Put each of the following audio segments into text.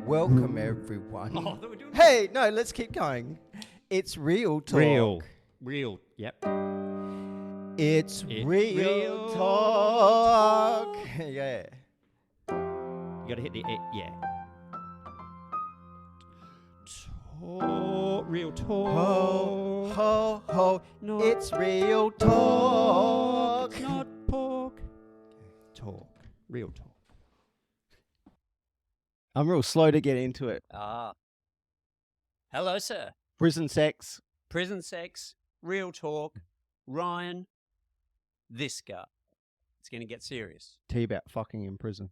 Welcome, everyone. Oh, we're doing Hey, no, let's keep going. It's real talk. Real. Yep. It's real real talk. Yeah. You gotta hit the yeah. Real talk. Ho, ho, ho. Not It's real talk. Not pork. Talk. Real talk. I'm real slow to get into it. Hello, sir. Prison sex. Prison sex. Real talk. Ryan. This guy. It's gonna get serious. Tea about fucking in prison.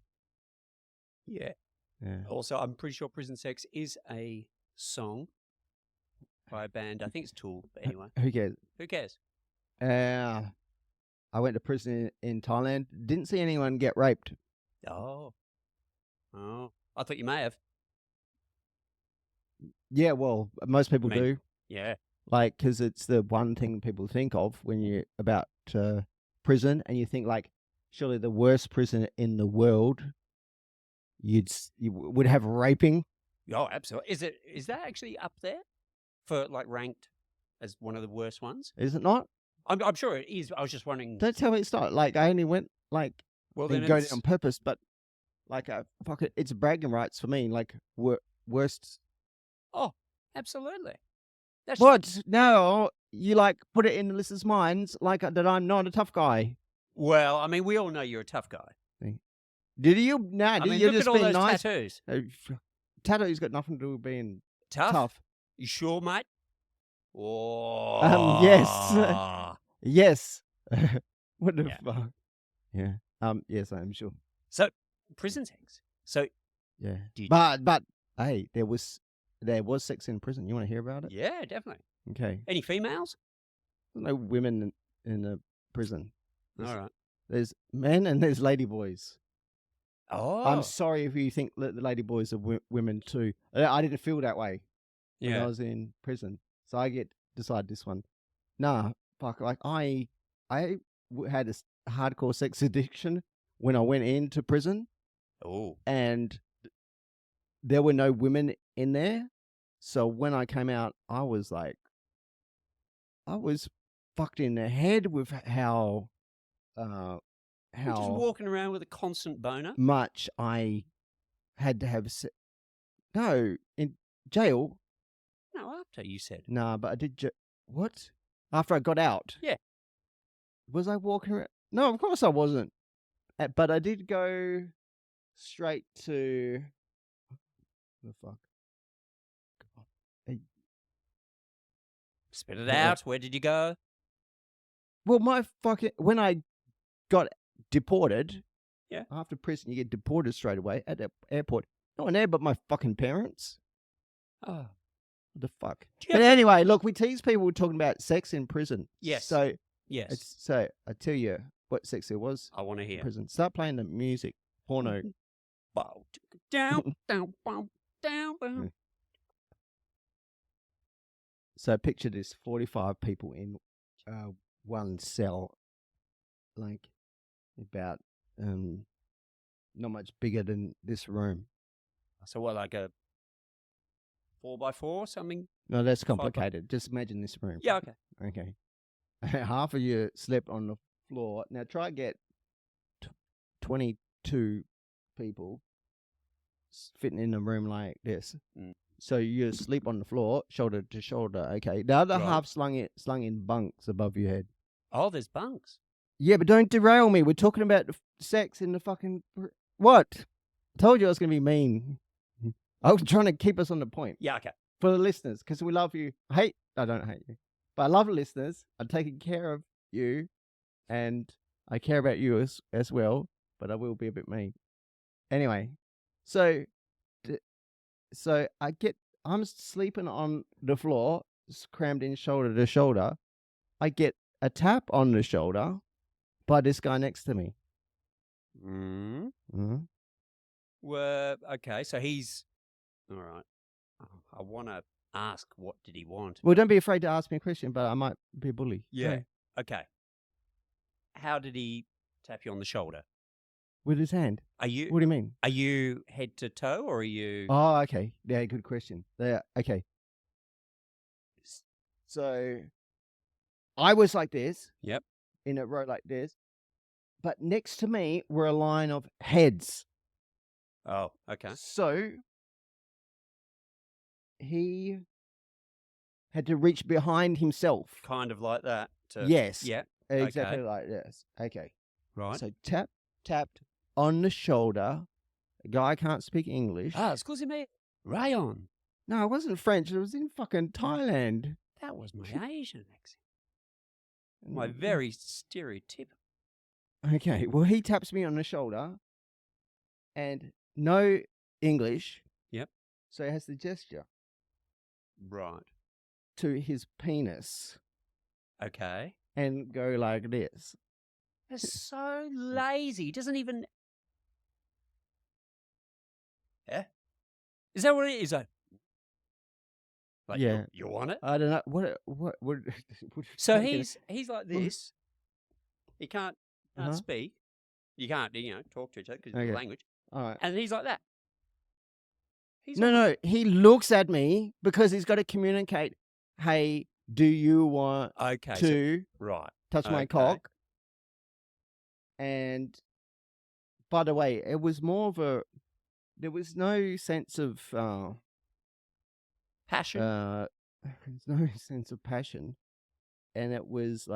Yeah. Yeah. Also, I'm pretty sure Prison Sex is a song by a band. I think it's Tool, but anyway. Who cares? Who cares? I went to prison in Thailand. Didn't see anyone get raped. Oh. I thought you may have. Yeah, well, most people I mean- do. Yeah. Like, because it's the one thing people think of when you're about prison, and you think, like, surely the worst prison in the world, you would have raping. Oh, absolutely. Is that actually up there for like ranked as one of the worst ones? Is it not? I'm sure it is. I was just wondering. Don't tell me it's not. Like, I only went, like, Well, didn't then go it's, there on purpose, but, like, fuck it, it's bragging rights for me. Like, worst. Oh, absolutely. That's What? No, you, like, put it in the listeners' minds, like, that I'm not a tough guy. Well, I mean, we all know you're a tough guy. Did you? Nah, I mean, you're look just at all being those nice. tattoos. Tattoos got nothing to do with being tough. You sure, mate? Oh. Yes. Yes. What the Yeah. fuck? Yeah. Yes, I'm sure. So, prison sex. So, Yeah. Did- But hey, there was sex in prison. You want to hear about it? yeah, definitely. Okay. Any females? There's no women in the prison. All right. There's men and there's ladyboys. Oh. I'm sorry if you think that the ladyboys are women too. I didn't feel that way when I Yeah. was in prison, so I get to decide this one. Nah, fuck. Like I had a hardcore sex addiction when I went into prison, Oh. and there were no women in there. So when I came out, I was fucked in the head with how You're just walking around with a constant boner? much I had to have. No, in jail. No, after you said. Nah, but I did. What? After I got out? Yeah. Was I walking around? No, of course I wasn't. But I did go straight to. The fuck? Spit it out. Where did you go? Well, when I got deported. Yeah. After prison, you get deported straight away at the airport. No one there but my fucking parents. Oh. What the fuck? Do you But have- anyway, look, we tease people talking about sex in prison. Yes. So Yes. So I tell you what sex there was I want to in hear. prison. Start playing the music. Porno. Bow, down, down, bow, down, bow. So picture this: 45 people in one cell, like about not much bigger than this room. So what, like a 4x4 something? No, that's 5 by- complicated. Just imagine this room. Yeah, okay. Okay. Half of you slept on the floor. Now try get 22 people fitting in a room like this. Mm. So you sleep on the floor, shoulder to shoulder. Okay. The other Right. half slung in bunks above your head. Oh, there's bunks. Yeah, but don't derail me. We're talking about sex in the fucking... What? I told you I was going to be mean. I was trying to keep us on the point. Yeah, okay. For the listeners, because we love you. I don't hate you. But I love the listeners. I'm taking care of you. And I care about you as well. But I will be a bit mean. Anyway. So I'm sleeping on the floor, crammed in shoulder to shoulder. I get a tap on the shoulder by this guy next to me. Mm. Mm-hmm. Well, okay, so he's... All right. I want to ask, what did he want? Well, don't be afraid to ask me a question, but I might be a bully. Yeah. Okay. How did he tap you on the shoulder? with his hand. Are you What do you mean? are you head to toe or are you? Oh, okay. Yeah, good question. Yeah, okay. So I was like this. Yep. In a row like this. But next to me were a line of heads. Oh, okay. So he had to reach behind himself. Kind of like that. Yes. Yeah. Exactly Okay. like this. Okay. Right. So tapped on the shoulder. The guy can't speak English. Excuse-me, Rayon. No, it wasn't French. It was in fucking Thailand. That was my Asian accent. My very stereotypical. Okay. Well, he taps me on the shoulder and no English. Yep. So he has the gesture Right. to his penis Okay. and go like this. That's so lazy. He doesn't even. Yeah. Is that what it is? Like Yeah. you want it? I don't know what So okay. he's like this. He can't speak. You can't talk to each other because of the language. All right. And he's like that. No. He looks at me because he's got to communicate. Hey, do you want to touch my cock? And by the way, it was more of a. There was no sense of passion. There's no sense of passion, and it was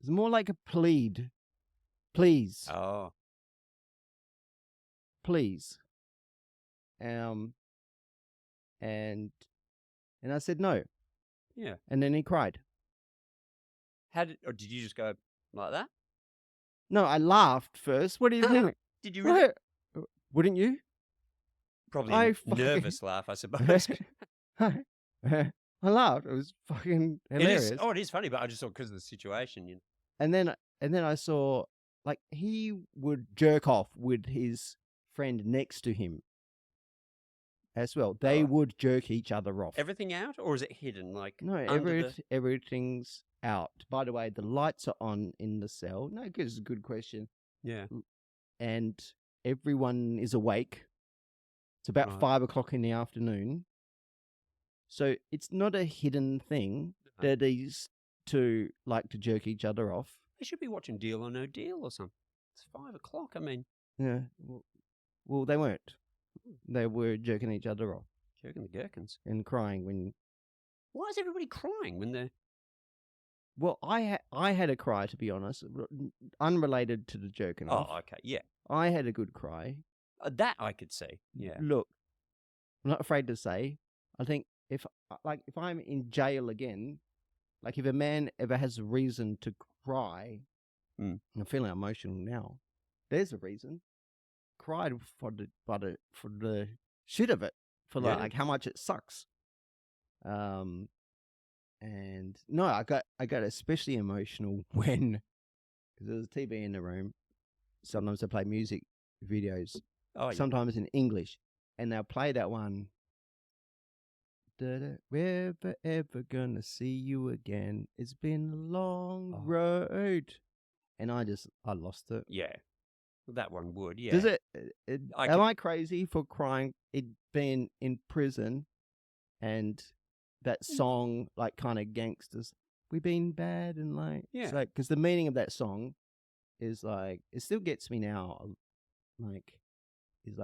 more like a plead. Please. Oh. Please. And I said no. Yeah. And then he cried. Or did you just go like that? No, I laughed first. What do you think? Did you really? Wouldn't you? Probably a nervous laugh, I suppose. I laughed. It was fucking hilarious. It is funny, but I just thought because of the situation. And then I saw he would jerk off with his friend next to him as well. They would jerk each other off. Everything out, or is it hidden? No, everything's out. By the way, the lights are on in the cell. No, it's a good question. Yeah. And everyone is awake. It's about 5 o'clock in the afternoon. So it's not a hidden thing that these two like to jerk each other off. They should be watching Deal or No Deal or something. It's 5 o'clock. I mean. Yeah. Well, they weren't. They were jerking each other off. Jerking the gherkins. And crying when. Why is everybody crying when they're? Well, I had a cry, to be honest, unrelated to the jerking off. Oh, okay, yeah. I had a good cry. That I could see. Yeah. Look, I'm not afraid to say. I think if I'm in jail again, if a man ever has a reason to cry, I'm feeling emotional now. There's a reason. Cried for the shit of it, for how much it sucks. And no, I got especially emotional when, because there was a TV in the room. Sometimes I play music videos. Sometimes in English, and they'll play that one. We're ever gonna see you again. It's been a long road, and I lost it. Yeah, that one would. Yeah. Does it? Am I crazy for crying? It being in prison, and that song kind of gangsters. We've been bad and it's because the meaning of that song is it still gets me now. He's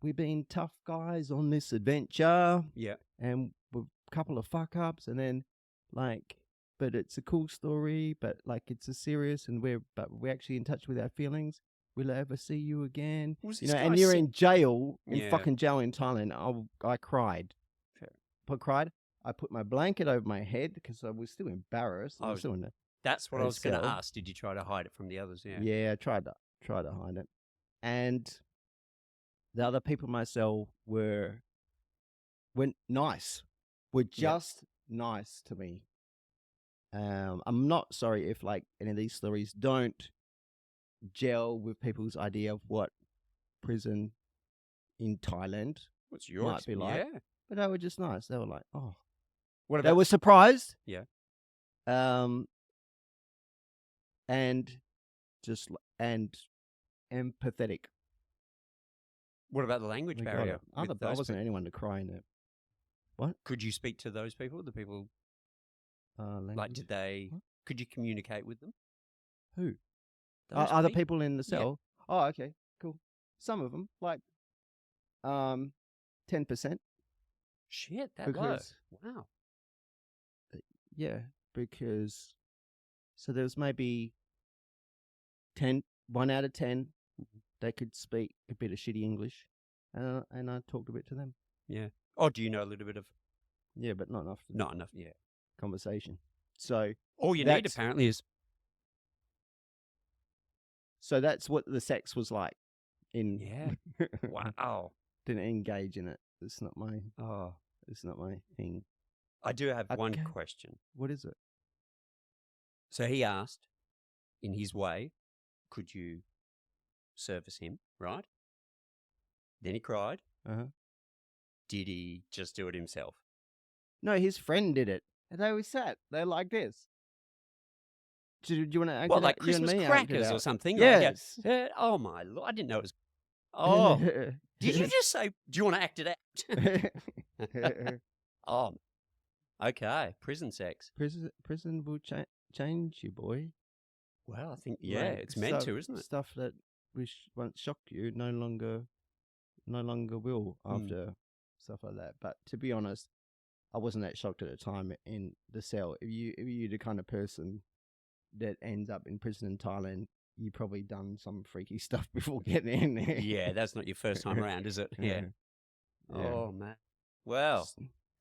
we've been tough guys on this adventure. Yeah. And with a couple of fuck ups, and then but it's a cool story, but it's a serious, and we're actually in touch with our feelings. Will I ever see you again? And you're in jail, fucking jail in Thailand. I cried. I cried. I put my blanket over my head because I was still embarrassed. That's what I was going to ask. Did you try to hide it from the others? Yeah. Yeah, I tried to hide it. And the other people in my cell were nice. Were just nice to me. I'm not sorry if any of these stories don't gel with people's idea of what prison in Thailand might be like. Yeah. But they were just nice. They were like, oh. What about? They were surprised. Yeah. And empathetic. What about the language They got barrier? it. I with those wasn't people? anyone to cry in it. Could you speak to those people? The people, like, Language? did they? What? Could you communicate with them? Who? Those Other people? people in the Yeah. cell? Oh, okay, cool. Some of them, like 10%. Shit, that low. Because Wow. yeah, because so there was maybe 1 out of 10 they could speak a bit of shitty English, and I talked a bit to them. Yeah. Oh, do you know a little bit of? Yeah, but not enough Not enough. Yeah. conversation. So All you need That's- apparently is. so that's what the sex was like. In Yeah. Wow. Didn't engage in it. It's not my Oh, thing. I do have one Okay. question. What is it? So he asked, in his way, could you service him? Right. Then he cried. Uh-huh. Did he just do it himself? No, his friend did it. And they always sat. They're like this. Do you want to act Well, it like out? You and Christmas me act it crackers or out. something. Yes. Like, oh my lord! I didn't know it was. Oh, did you just say? Do you want to act it out? Oh, okay. Prison sex. Prison will change you, boy. Well, I think Like, it's meant to, isn't it? Stuff that once shocked you no longer will after stuff like that. But to be honest, I wasn't that shocked at the time in the cell. If you're the kind of person that ends up in prison in Thailand, you probably done some freaky stuff before getting in there. Yeah, that's not your first time around, is it? Yeah. Yeah. Oh man. Well,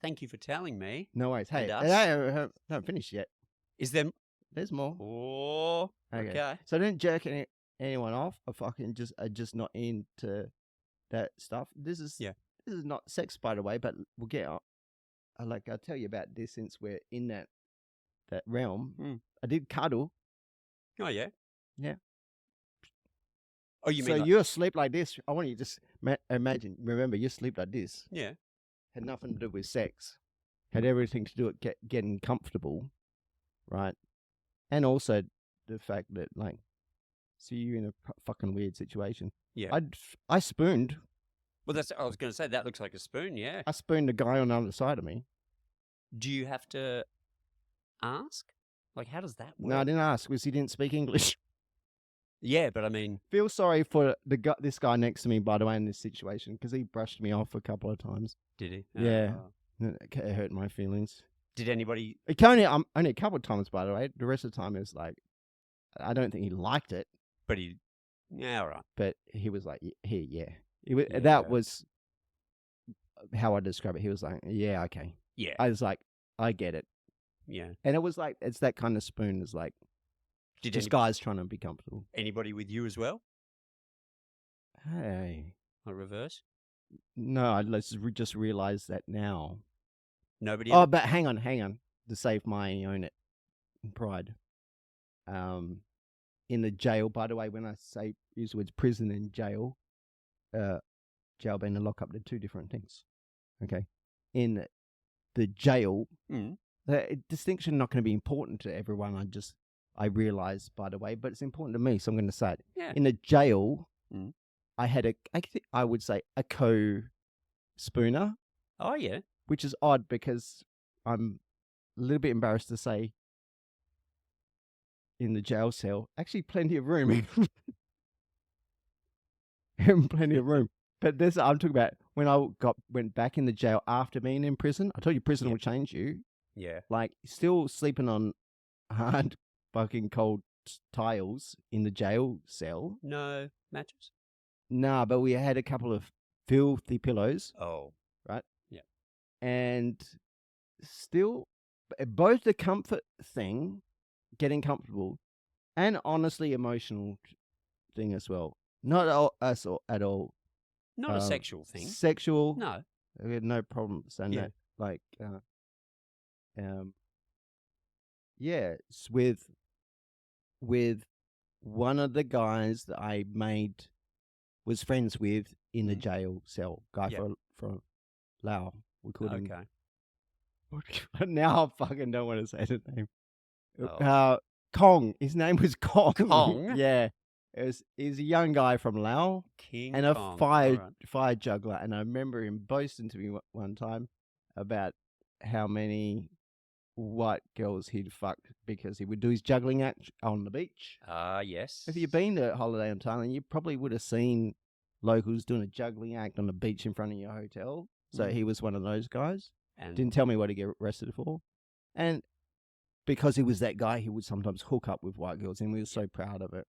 thank you for telling me. No worries. Hey, And us. I haven't finished yet. Is there? There's more. Oh, okay. So I didn't jerk anyone off. I just not into that stuff. This is not sex, by the way, but we'll get on. I'll tell you about this since we're in that realm. I did cuddle. Oh yeah. Yeah. Oh, you so mean? you're asleep like this. I want you to just imagine. Remember, you sleep like this. Yeah. Had nothing to do with sex. Had everything to do with getting comfortable, right? And also the fact that so you're in a fucking weird situation. Yeah. I spooned. Well, I was going to say that looks like a spoon. Yeah. I spooned a guy on the other side of me. Do you have to ask? Like, how does that work? No, I didn't ask because he didn't speak English. Yeah, but I mean, Feel sorry for this guy next to me, by the way, in this situation, because he brushed me off a couple of times. did he? Yeah. It hurt my feelings. Did anybody? It only a couple of times, by the way. The rest of the time is like, I don't think he liked it, But he. Yeah, all right. but he was like, here, yeah. Yeah. That was how I describe it. He was like, yeah, okay. Yeah. I was like, I get it. Yeah. And it was like, it's that kind of spoon. It's like, Did just guys trying to be comfortable. anybody with you as well? Hey. Or reverse? No, let's just realize that now. Nobody. Oh, but hang on. To save my own pride. In the jail, by the way, when I use the words prison and jail, jail being a lockup, they're two different things. Okay. In the jail, the distinction not going to be important to everyone. I realize, by the way, but it's important to me, so I'm going to say it. Yeah. In the jail, I had I would say a co-spooner. Oh yeah. Which is odd because I'm a little bit embarrassed to say in the jail cell, actually plenty of room. Plenty of room. But this I'm talking about when I went back in the jail after being in prison. I told you prison will change you. Yeah. Like still sleeping on hard fucking cold tiles in the jail cell. No mattress. Nah, but we had a couple of filthy pillows. Oh. Right? Yeah. And still, both the comfort thing, getting comfortable, and honestly emotional thing as well. Not us at all. Not a sexual thing. Sexual. No. We had no problem saying that. Like, it's with one of the guys that I was friends with in the jail cell. Guy from Lao. We called him. Okay. Now I fucking don't want to say the name. Oh. Kong. His name was Kong. Kong? Yeah. He's a young guy from Laos King and a Kong. fire juggler. And I remember him boasting to me one time about how many white girls he'd fucked because he would do his juggling act on the beach. Yes. If you've been to holiday in Thailand, you probably would have seen locals doing a juggling act on the beach in front of your hotel. So he was one of those guys. And didn't tell me what to get arrested for. And because he was that guy, he would sometimes hook up with white girls, and we were so proud of it.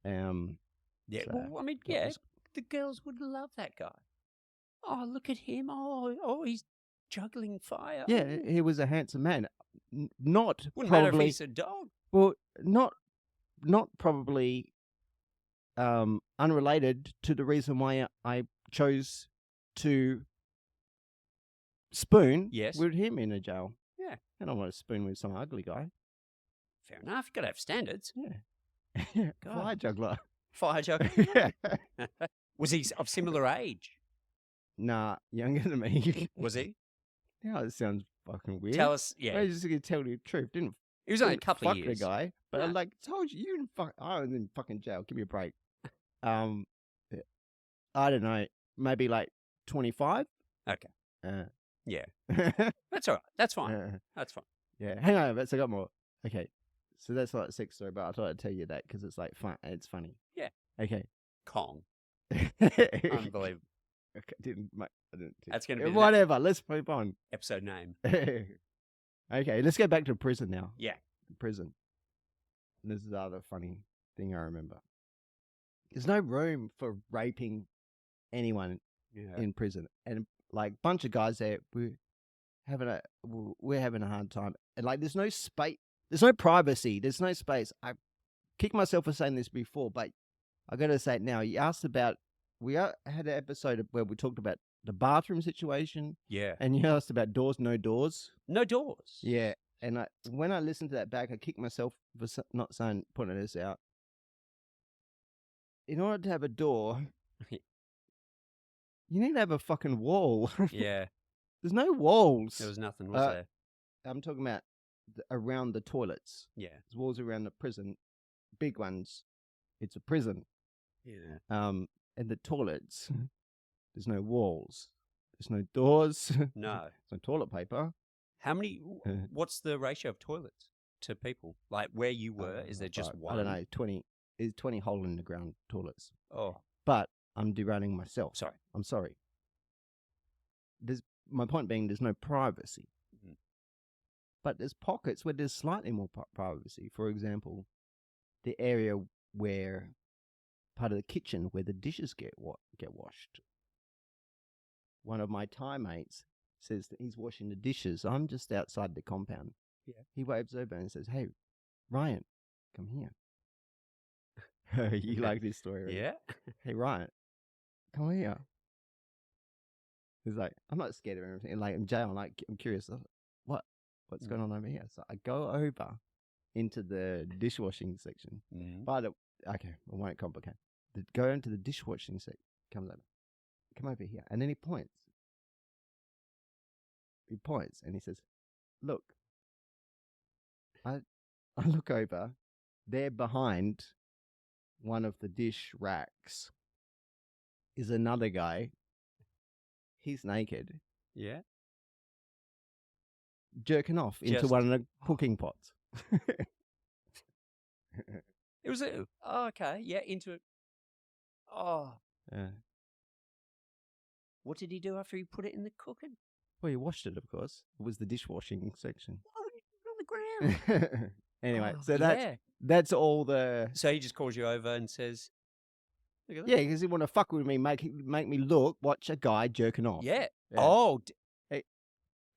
Yeah, So well, I mean, the girls would love that guy. Oh, look at him. Oh, he's juggling fire. Yeah, he was a handsome man. Not Wouldn't probably. matter if he's a dog. Well, not probably unrelated to the reason why I chose to spoon with him in a jail. Yeah. I don't want to spoon with some ugly guy. Fair enough. You've got to have standards. Yeah. Fire juggler. Fire juggler? Yeah. Was he of similar age? Nah, younger than me. Was he? Yeah, it sounds fucking weird. Tell us, yeah. I was just going to tell you the truth. It was only a couple of fuck years. the guy, but No. I told you, you didn't fuck. I was in fucking jail. Give me a break. I don't know, maybe like 25. Okay. Yeah. Yeah. That's all right. That's fine. That's fine. Yeah. Hang on, but I got more. Okay. So that's like a sex story, but I thought I'd tell you that because it's like fun. It's funny. Yeah. Okay. Kong. Okay, Unbelievable. I didn't. That's going to be whatever. Let's move on. episode name. Okay, let's go back to prison now. Yeah. Prison. This is the other funny thing I remember. There's no room for raping anyone in prison, and like bunch of guys there, we're having a hard time, and like there's no space, there's no privacy, there's no space. I kick myself for saying this before, but I got to say it now. You asked about, we had an episode where we talked about the bathroom situation. Yeah. And you asked about doors, no doors. No doors. Yeah. And when I listened to that back, I kicked myself for not putting this out. In order to have a door, you need to have a fucking wall. Yeah. There's no walls. There was nothing, was there? I'm talking about around the toilets. Yeah. There's walls around the prison. Big ones. It's a prison. Yeah. And the toilets, there's no walls. There's no doors. No. There's no toilet paper. How many, what's the ratio of toilets to people? Like where you were, is there just one? I don't know, 20 hole in the ground toilets. Oh. But I'm derailing myself. Sorry. I'm sorry. My point being, there's no privacy. Mm-hmm. But there's pockets where there's slightly more privacy. For example, the area where part of the kitchen where the dishes get washed. One of my Thai mates says that he's washing the dishes. I'm just outside the compound. Yeah. He waves over and says, "Hey, Ryan, come here." You like this story, right? Yeah. "Hey, Ryan, come here." He's like, I'm not scared of anything. Like in jail, I'm curious. What's going on over here? So I go over into the dishwashing section. Okay, I won't complicate. Go into the dishwashing section. Come over here, and then he points. And he says, "Look." I look over. There behind one of the dish racks is another guy. He's naked. Yeah. Jerking off into one of the cooking pots. It was okay. Yeah, into it. Oh. Yeah. What did he do after he put it in the cooking? Well, he washed it, of course. It was the dishwashing section. Oh, on the ground. Anyway, Oh, so that's all the... So he just calls you over and says... Look at that. Yeah, because he want to fuck with me, make me watch a guy jerking off. Yeah. Oh.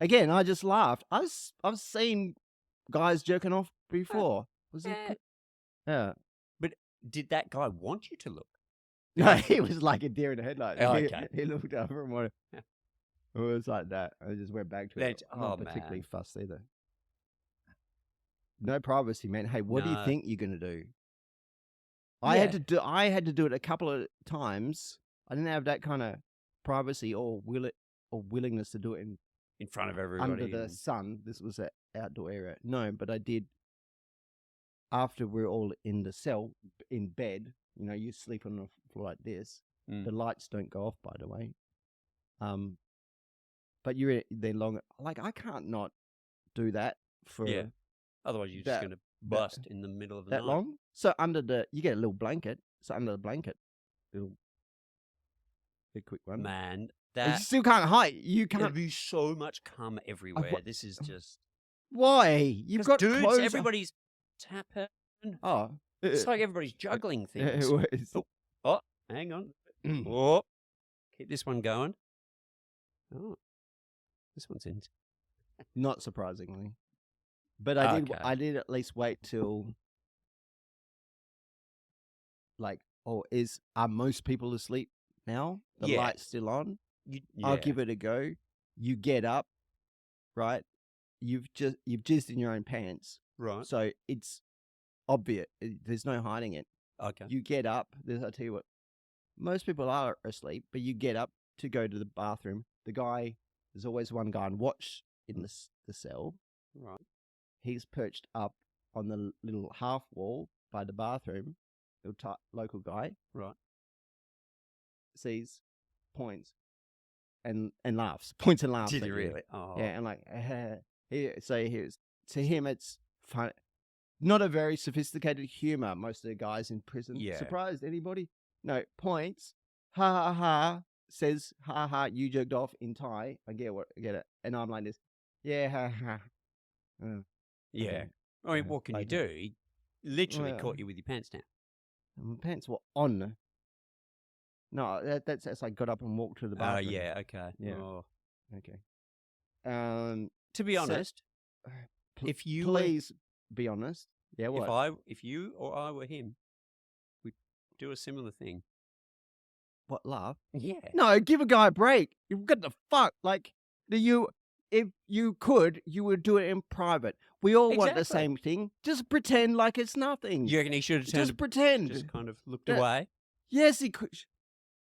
Again, I just laughed. I've seen guys jerking off before. Yeah. But did that guy want you to look? No, he was like a deer in the headlights. Oh, okay. He looked over and wanted... It was like that. I just went back to it. I'm not particularly fussed either. No privacy, man. Hey, what do you think you're going to do? I had to do it a couple of times. I didn't have that kind of privacy or willingness to do it in front of everybody under the sun. This was an outdoor area. No, but I did after we're all in the cell, in bed, you sleep on the floor like this. The lights don't go off, by the way. But you're there long. Like, I can't not do that for Otherwise, you're just going to bust in the middle of the that night. long. So you get a little blanket. So under the blanket, little big quick one. Man, You still can't hide. You there'd can't. be so much cum everywhere. This is just... Why? You've got dudes, clothes. everybody's tapping. Oh. It's like everybody's juggling things. Oh, hang on. Oh, keep this one going. Oh, this one's in. Not surprisingly, but I did at least wait till are most people asleep now? The light's still on. I'll give it a go. You get up, right? You've jizzed in your own pants, right? So it's obvious. There's no hiding it. Okay. You get up. I'll tell you what. Most people are asleep, but you get up to go to the bathroom. There's always one guy on watch in the cell. Right. He's perched up on the little half wall by the bathroom. Local guy. Right. Sees, points, and laughs. Points and laughs. Did he really? Oh. Yeah, and like, to him, it's fun. Not a very sophisticated humor. Most of the guys in prison. Yeah. Surprised anybody? No, points. Ha ha ha. Says ha ha. You jerked off in Thai. I get it. And I'm like this. Yeah, ha ha. Yeah. Okay. I mean, what can you do? He literally caught you with your pants down. My pants were on. No, that's I got up and walked to the bathroom. Oh, yeah, okay. Yeah. Oh. Okay. To be honest, if you please be honest. Yeah, what? If you or I were him, we'd do a similar thing. What, laugh? Yeah. No, give a guy a break. You've got the fuck. Like, if you could, you would do it in private. We all want the same thing. Just pretend like it's nothing. You reckon he should have just pretend. Just kind of looked away? Yes, he could.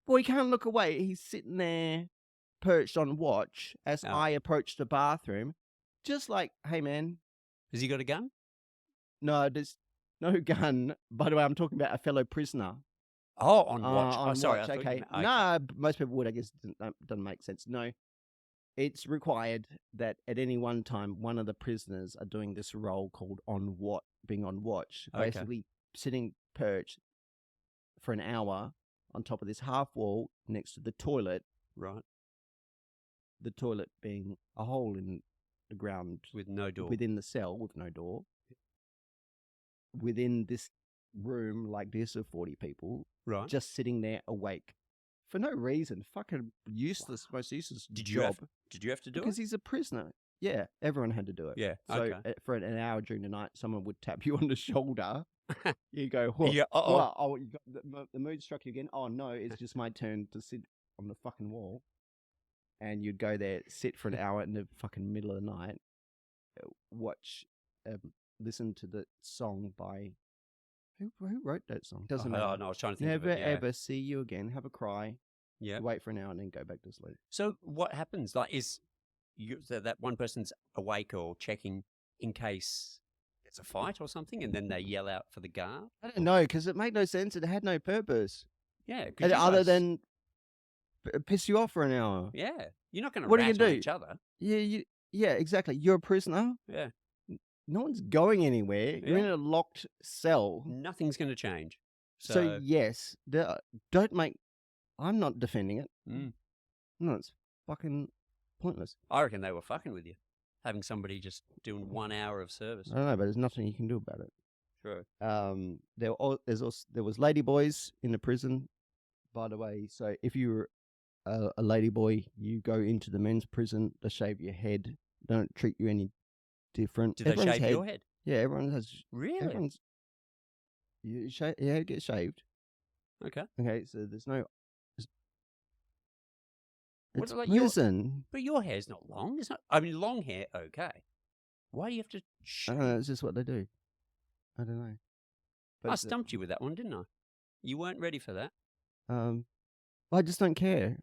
Well, he can't look away. He's sitting there perched on watch as I approach the bathroom. Just like, hey, man. Has he got a gun? No, there's no gun. By the way, I'm talking about a fellow prisoner. Oh, on watch. On sorry. watch. Okay. No, most people would. I guess doesn't make sense. No. It's required that at any one time, one of the prisoners are doing this role called being on watch. Okay. Basically, sitting perched for an hour on top of this half wall next to the toilet. Right. The toilet being a hole in the ground. With no door. Within the cell with no door. Within this room like this of 40 people. Right. Just sitting there awake. For no reason. Fucking useless, most useless job. Did you have to do because he's a prisoner. Yeah, everyone had to do it. Yeah, so for an hour during the night, someone would tap you on the shoulder. You go, whoa, yeah, oh, you got, the mood struck you again. Oh no, it's just my turn to sit on the fucking wall. And you'd go there, sit for an hour in the fucking middle of the night, watch, listen to the song by who wrote that song? Doesn't matter. No, I was trying to think. Never of it, ever see you again. Have a cry. Yeah. Wait for an hour and then go back to sleep. So what happens? Like, that one person's awake or checking in case it's a fight or something, and then they yell out for the guard? I don't know, because it made no sense. It had no purpose. Yeah. Other than piss you off for an hour. Yeah. You're not going to rat on each other. Yeah, exactly. You're a prisoner. Yeah. No one's going anywhere. You're in a locked cell. Nothing's going to change. So yes, don't make... I'm not defending it. No, it's fucking pointless. I reckon they were fucking with you. Having somebody just doing 1 hour of service. I don't know, but there's nothing you can do about it. True. There was ladyboys in the prison, by the way. So if you were a ladyboy, you go into the men's prison, they shave your head. They don't treat you any different. Do they shave your head? Yeah, everyone has. Really? It gets shaved. Okay, so there's no... It's prison. But your hair's not long. It's not. I mean, long hair, okay. Why do you have to... I don't know, it's just what they do. I don't know. But I stumped you with that one, didn't I? You weren't ready for that. I just don't care.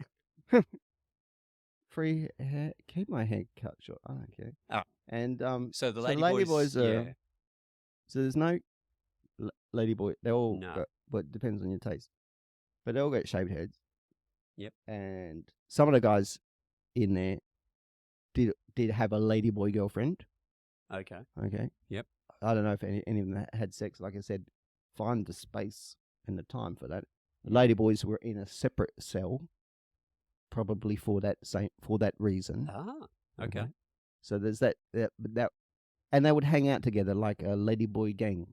Free hair. Keep my hair cut short. I don't care. Oh. And so the ladyboys are... Yeah. So there's no ladyboy. They all No. got, but it depends on your taste. But they all got shaved heads. Yep. And some of the guys in there did have a ladyboy girlfriend. Okay. Okay. Yep. I don't know if any of them had sex. Like I said, find the space and the time for that. The ladyboys were in a separate cell, probably for that reason. Ah. Okay. So there's that, and they would hang out together like a ladyboy gang,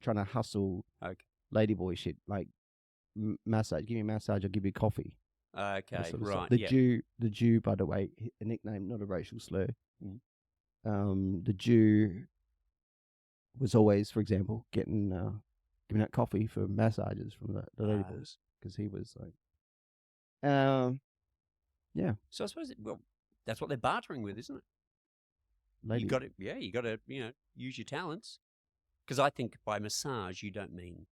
trying to hustle ladyboy shit, like massage. Give me a massage, I'll give you coffee. Okay, Sort of right. The Jew, by the way, a nickname, not a racial slur. The Jew was always, for example, giving out coffee for massages from the ladyboys, because he was like, yeah. So I suppose that's what they're bartering with, isn't it? Lady. You got to, use your talents. Because I think by massage you don't mean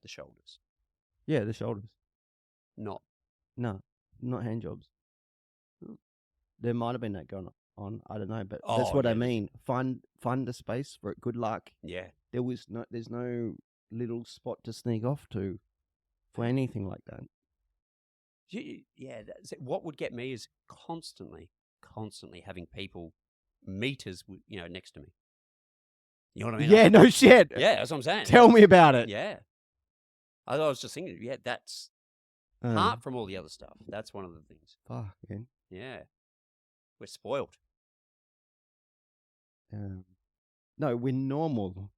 the shoulders. Yeah, the shoulders. No, not hand jobs. There might have been that going on. I don't know, but Oh, that's what yeah, I mean. Find the space for it. Good luck. Yeah. There's no little spot to sneak off to for anything like that. Yeah. What would get me is constantly having people meters, next to me. You know what I mean? Yeah, no shit. Yeah, that's what I'm saying. Tell me about it. Yeah. I was just thinking, yeah, that's apart from all the other stuff. That's one of the things. Fuck, man. Yeah. We're spoiled. No, we're normal.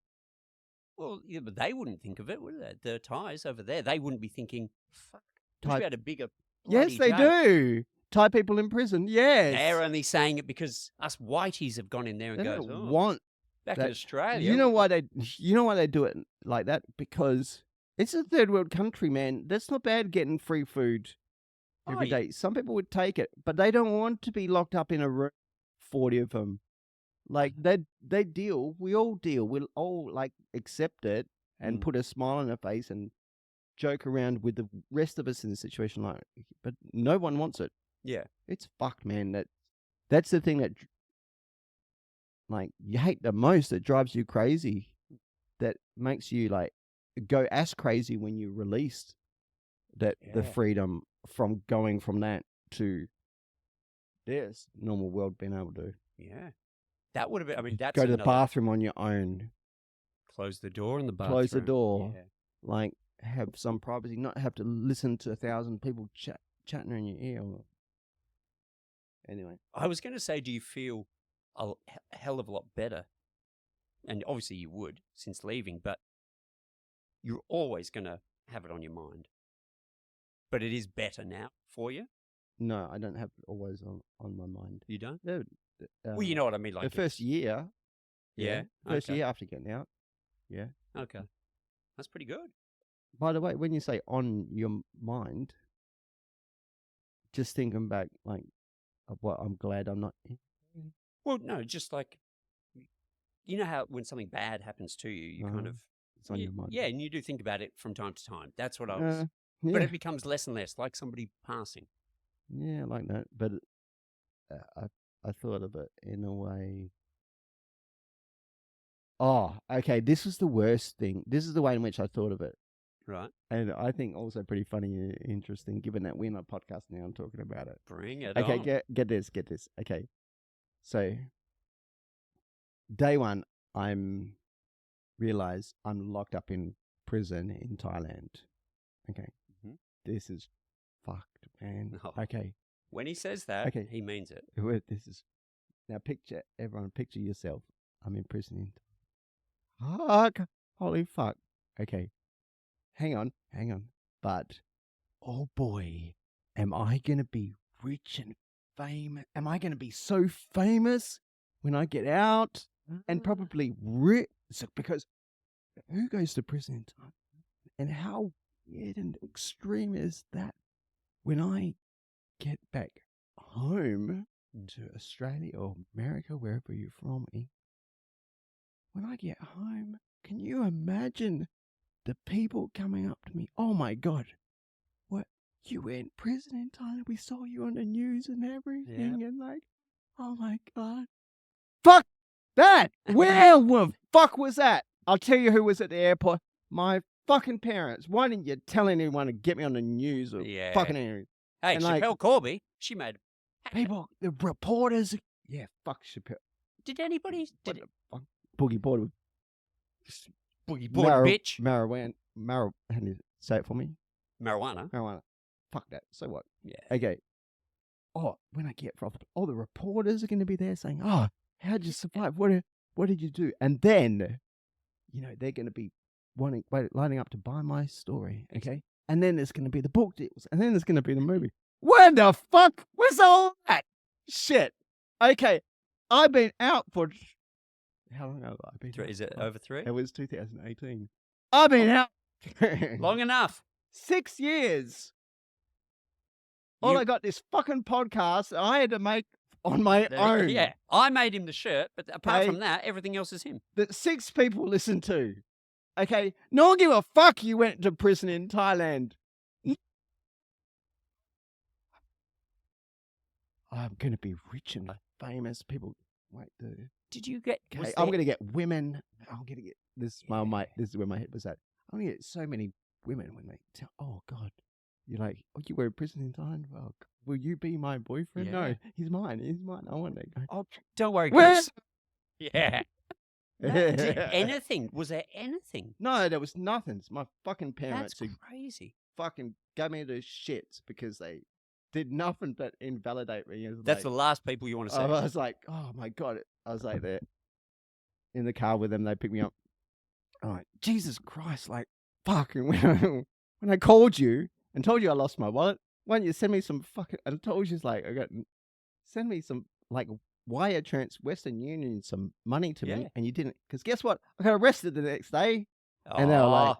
Well, yeah, but they wouldn't think of it, would they? The Thais over there, they wouldn't be thinking, fuck, we had a bigger Yes, they do. Thai people in prison, yes. They're only saying it because us whiteies have gone in there and They goes, don't want back that. in Australia. You know why they do it like that? Because it's a third world country, man. That's not bad getting free food every day. Some people would take it, but they don't want to be locked up in a room, 40 of them. Like, they deal. We all deal. We'll all, like, accept it and put a smile on our face and joke around with the rest of us in a situation like, but no one wants it. Yeah. It's fucked, man. That's the thing that, like, you hate the most, that drives you crazy, that makes you, like, go as crazy when you're released, that the freedom from going from that to this normal world being able to. Yeah. That would have been, I mean, that's go to the bathroom on your own. Close the door in the bathroom. Close the door. Yeah. Like, have some privacy, not have to listen to 1,000 people chatting in your ear. Anyway. I was going to say, do you feel a hell of a lot better? And obviously you would, since leaving, but you're always going to have it on your mind. But it is better now for you? No, I don't have it always on my mind. You don't? Well, you know what I mean. Like the first year. Yeah. First year after getting out. Yeah. Okay. That's pretty good. By the way, when you say on your mind, just thinking back, like, well, I'm glad I'm not. Well, no, just like, you know how when something bad happens to you, you kind of. It's on your mind. Yeah, and you do think about it from time to time. That's what I was. Yeah. But it becomes less and less, like somebody passing. Yeah, like that. But I thought of it in a way. Oh, okay. This was the worst thing. This is the way in which I thought of it. Right. And I think also pretty funny and interesting, given that we're not podcasting now and talking about it. Bring it on. Okay, get this. Okay. So, day one, realize I'm locked up in prison in Thailand. Okay. Mm-hmm. This is fucked, man. Oh. Okay. When he says that, he means it. This is now. Picture yourself. I'm in prison. Fuck! Holy fuck! Okay, hang on. But oh boy, am I gonna be rich and famous? Am I gonna be so famous when I get out? And probably rich, because who goes to prison in time? And how weird and extreme is that? When I get back home to Australia or America, wherever you're from, when I get home, can you imagine the people coming up to me? Oh my God, what? You were in prison in Thailand? We saw you on the news and everything, and like, oh my God. Fuck that! Where the fuck was that? I'll tell you who was at the airport. my fucking parents. Why didn't you tell anyone to get me on the news or fucking anything? Hey, And, Chappelle like, Corby, she made. People, the reporters. Yeah, fuck Chappelle. Did anybody? What the fuck? Boogie Board. Boogie board bitch. Marijuana. How do you say it for me? Marijuana. Fuck that. So what? Yeah. Okay. Oh, when I get profit, all the reporters are going to be there saying, "Oh, how'd you survive? What did you do?" And then, they're going to be lining up to buy my story. Okay. And then there's going to be the book deals, and then there's going to be the movie. Where the fuck was all that shit? Okay, I've been out for how long have I been? Is it over 3? It was 2018. I've been out long enough. 6 years. All I got this fucking podcast I had to make on my own. Yeah, I made him the shirt, but apart from that, everything else is him. That 6 people listen to. Okay, no one give a fuck you went to prison in Thailand. I'm going to be rich and famous. People like the... Did you get... Okay, I'm going to get women. I'm going to get... This is where my head was at. I'm going to get so many women when they tell... Oh, God. You're like, oh, you were in prison in Thailand? Well, will you be my boyfriend? Yeah. No, he's mine. I want that guy. Oh, don't worry, Where? guys. Yeah. Anything? Was there anything? No, there was nothing. It's my fucking parents That's who crazy. fucking gave me the shits because they did nothing but invalidate me. That's the last people you want to see. I was like, oh my God. I was like there in the car with them. They picked me up. I'm like, Jesus Christ, like, fucking when I called you and told you I lost my wallet, why don't you send me some fucking, and I told you, like, send me some, like, wire Western Union some money to me, and you didn't, because guess what? I got arrested the next day, and they were like,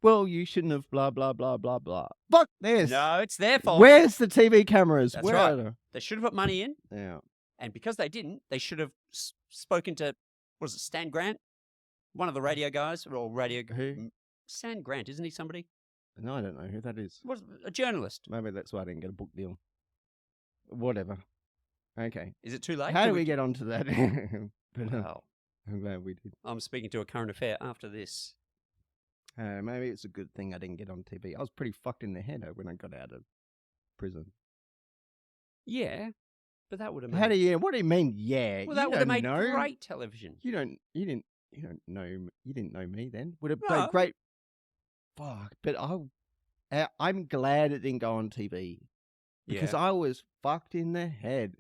well, you shouldn't have blah, blah, blah, blah, blah. Fuck this. No, it's their fault. Where's the TV cameras? That's Where right. are they? They should have put money in. Yeah. And because they didn't, they should have spoken to, what was it, Stan Grant? One of the radio guys, or radio... Who? Stan Grant, isn't he somebody? No, I don't know who that is. What, a journalist. Maybe that's why I didn't get a book deal. Whatever. Okay. Is it too late? How do we get onto that? But, Well, I'm glad we did. I'm speaking to a current affair after this. Maybe it's a good thing I didn't get on TV. I was pretty fucked in the head when I got out of prison. Yeah, but that would have made... What do you mean, yeah? Well, that would have made great television. You didn't know me then. Would have been great. Fuck, but I'm glad it didn't go on TV. Because I was fucked in the head.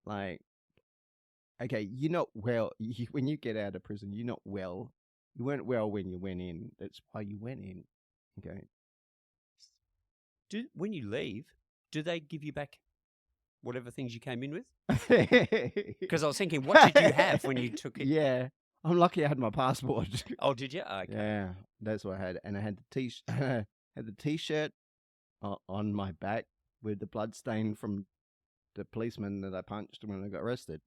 Like, okay, you're not well. When you get out of prison, you're not well. You weren't well when you went in. That's why you went in. Okay. When you leave, do they give you back whatever things you came in with? Because I was thinking, what did you have when you took it? Yeah. I'm lucky I had my passport. Oh, did you? Okay. Yeah, that's what I had. And I had the t-shirt on my back with the blood stain from the policeman that I punched when I got arrested.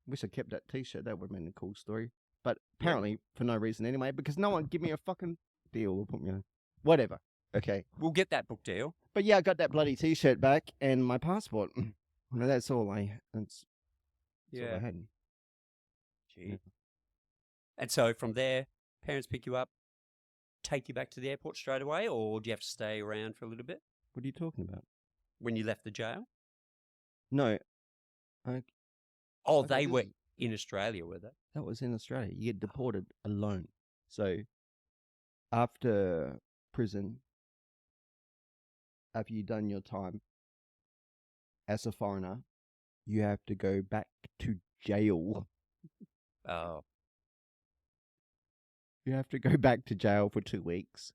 Wish I kept that t-shirt. That would have been a cool story. But apparently, for no reason anyway, because no one give me a fucking deal or put me on. Whatever. Okay. We'll get that book deal. But yeah, I got that bloody t-shirt back and my passport. No, that's all that's all I had. Gee. Yeah. And so from there, parents pick you up, take you back to the airport straight away, or do you have to stay around for a little bit? What are you talking about? When you left the jail? No. They were in Australia, were they? That was in Australia. You get deported alone. So after prison, after you've done your time as a foreigner, you have to go back to jail. Oh. You have to go back to jail for 2 weeks,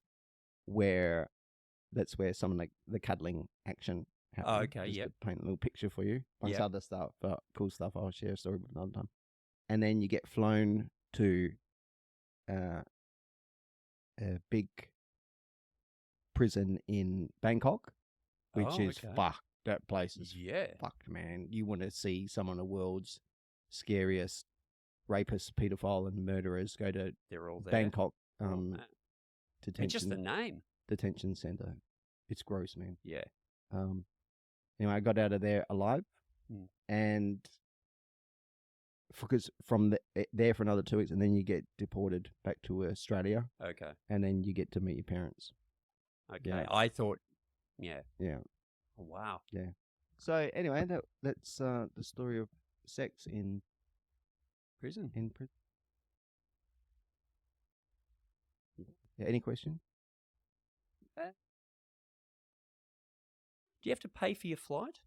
that's where some like the cuddling action happens. Oh, okay, yeah. Paint a little picture for you. Bunch of other stuff, cool stuff. I'll share a story another time. And then you get flown to a big prison in Bangkok, which is fucked. That place is fucked, man. You want to see some of the world's scariest rapists, paedophile, and murderers go to Bangkok detention. Just the name. Detention center. It's gross, man. Yeah. Anyway, I got out of there alive, and because from there for another 2 weeks, and then you get deported back to Australia, Okay. and then you get to meet your parents. Okay. Yeah. I thought, yeah. Yeah. Oh, wow. Yeah. So anyway, that's the story of sex in Prison. prison. Yeah, any question? Do you have to pay for your flight?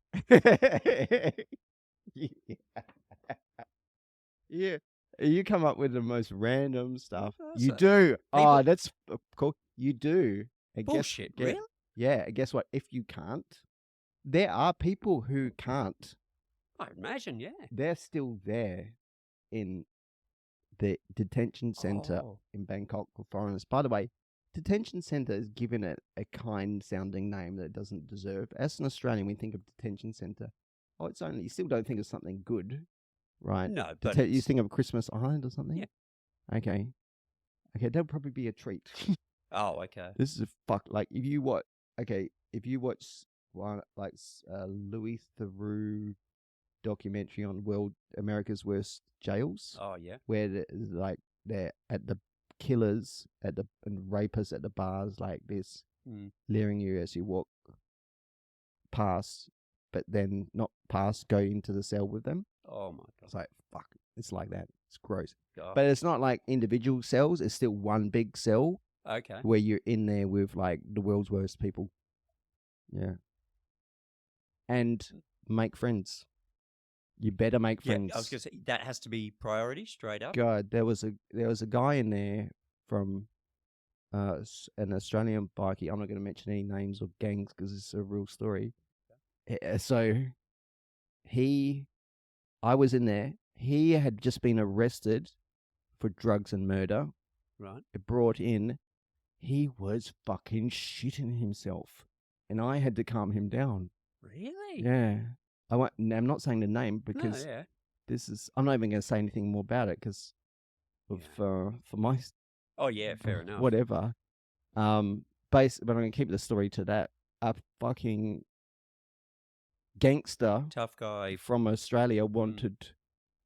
Yeah. You come up with the most random stuff. Oh, You so do. people- Oh, that's cool. You do. And Bullshit, guess, really? Yeah, and guess what? If you can't, there are people who can't. I imagine, yeah. They're still there in the detention center Oh. in Bangkok for foreigners. By the way, detention center is given it a kind-sounding name that it doesn't deserve. As an Australian, we think of detention center. Oh, it's only, you still don't think of something good, right? No, but You it's- think of Christmas Island or something? Yeah. Okay. Okay, that'll probably be a treat. Oh, okay. This is a fuck. Like, if you watch one like Louis Theroux documentary on America's worst jails, Oh, yeah. where they're at the killers and rapists at the bars like this, leering you as you walk past, but then not past, go into the cell with them. Oh, my God. It's like, fuck. It's like that. It's gross. God. But it's not like individual cells. It's still one big cell Okay. where you're in there with like the world's worst people. Yeah. And make friends. You better make friends. Yeah, I was going to say, that has to be priority, straight up. God, there was a guy in there from an Australian bikie. I'm not going to mention any names or gangs because it's a real story. So I was in there. He had just been arrested for drugs and murder. Right. Brought in. He was fucking shitting himself, and I had to calm him down. Really? Yeah. I'm not saying the name No, because yeah. I'm not even going to say anything more about it because of for my Oh, yeah, fair enough. whatever. But I'm going to keep the story to that. A fucking gangster, Tough guy. from Australia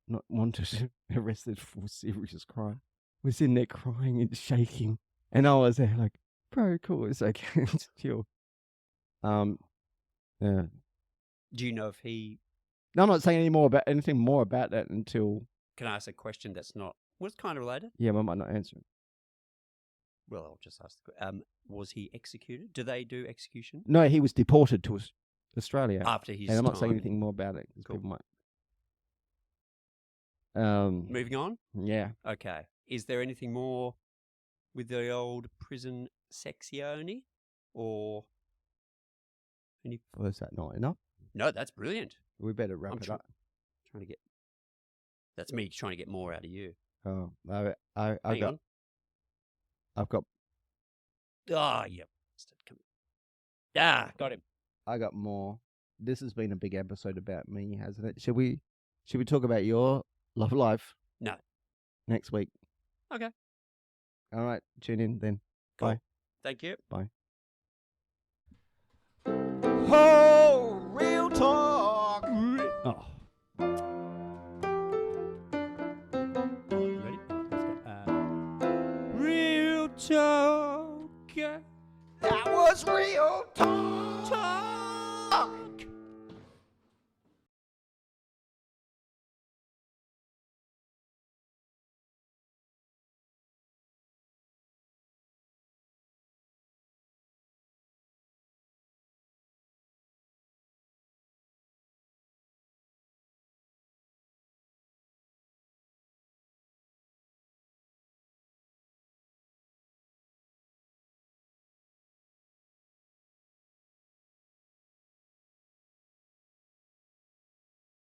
not wanted arrested for serious crime. Was in there crying and shaking, and I was there like, bro, cool, it's okay, it's chill. Yeah. Do you know if he... No, I'm not saying anything more about that until... Can I ask a question that's not... Was kind of related? Yeah, I might not answer it. Well, I'll just ask the was he executed? Do they do execution? No, he was deported to Australia. After his and I'm not time. saying anything more about it because Cool. people might... Moving on? Yeah. Okay. Is there anything more with the old prison sexione? Or... any... Was that not enough? No, that's brilliant. We better wrap it up. Trying to get... That's me trying to get more out of you. Oh, Hang on. I've got... Ah, yep. Ah, got him. I got more. This has been a big episode about me, hasn't it? Should we talk about your love life? No. Next week. Okay. All right. Tune in then. Cool. Bye. Thank you. Bye. Ho!